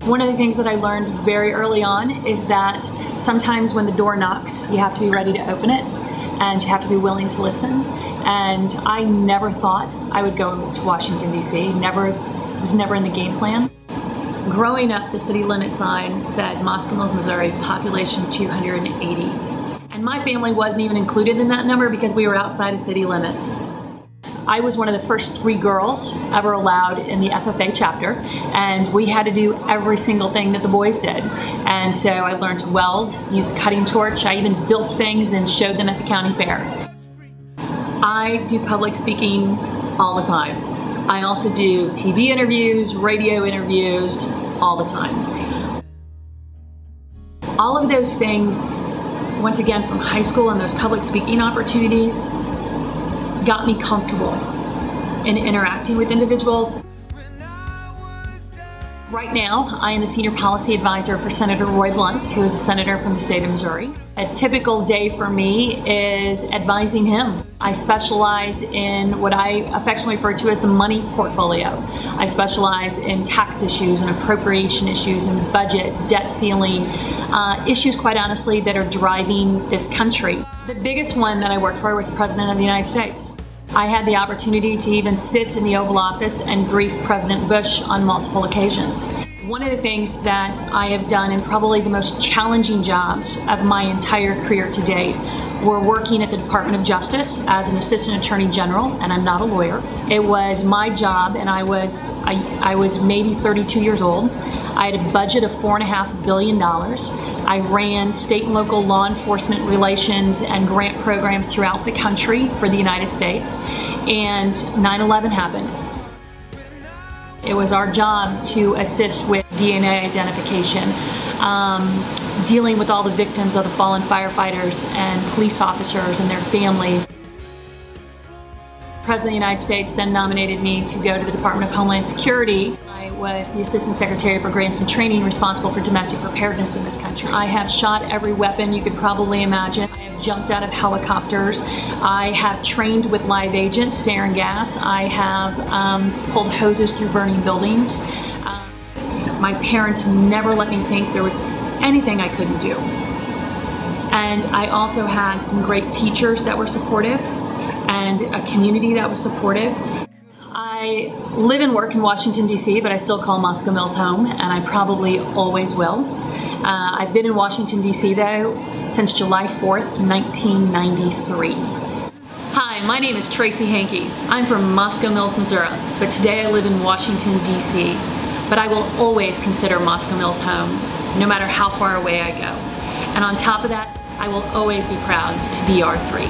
One of the things that I learned very early on is that sometimes when the door knocks, you have to be ready to open it, and you have to be willing to listen. And I never thought I would go to Washington, D.C. Was never in the game plan. Growing up, the city limit sign said Moscow Mills, Missouri, population 280. And my family wasn't even included in that number because we were outside of city limits. I was one of the first 3 girls ever allowed in the FFA chapter, and we had to do every single thing that the boys did. And so I learned to weld, use a cutting torch. I even built things and showed them at the county fair. I do public speaking all the time. I also do TV interviews, radio interviews, all the time. All of those things, once again, from high school and those public speaking opportunities, got me comfortable in interacting with individuals. Right now, I am the Senior Policy Advisor for Senator Roy Blunt, who is a senator from the state of Missouri. A typical day for me is advising him. I specialize in what I affectionately refer to as the money portfolio. I specialize in tax issues and appropriation issues and budget, debt ceiling, issues, quite honestly, that are driving this country. The biggest one that I worked for was the President of the United States. I had the opportunity to even sit in the Oval Office and brief President Bush on multiple occasions. One of the things that I have done, and probably the most challenging jobs of my entire career to date, were working at the Department of Justice as an Assistant Attorney General, and I'm not a lawyer. It was my job, and I was maybe 32 years old. I had a budget of $4.5 billion. I ran state and local law enforcement relations and grant programs throughout the country for the United States, and 9/11 happened. It was our job to assist with DNA identification, dealing with all the victims of the fallen firefighters and police officers and their families. The President of the United States then nominated me to go to the Department of Homeland Security. I was the Assistant Secretary for Grants and Training, responsible for domestic preparedness in this country. I have shot every weapon you could probably imagine. I have jumped out of helicopters. I have trained with live agents, sarin gas. I have pulled hoses through burning buildings. My parents never let me think there was anything I couldn't do. And I also had some great teachers that were supportive and a community that was supportive. I live and work in Washington, D.C., but I still call Moscow Mills home, and I probably always will. I've been in Washington, D.C., though, since July 4th, 1993. Hi, my name is Tracy Henke. I'm from Moscow Mills, Missouri, but today I live in Washington, D.C. But I will always consider Moscow Mills home, no matter how far away I go. And on top of that, I will always be proud to be R3.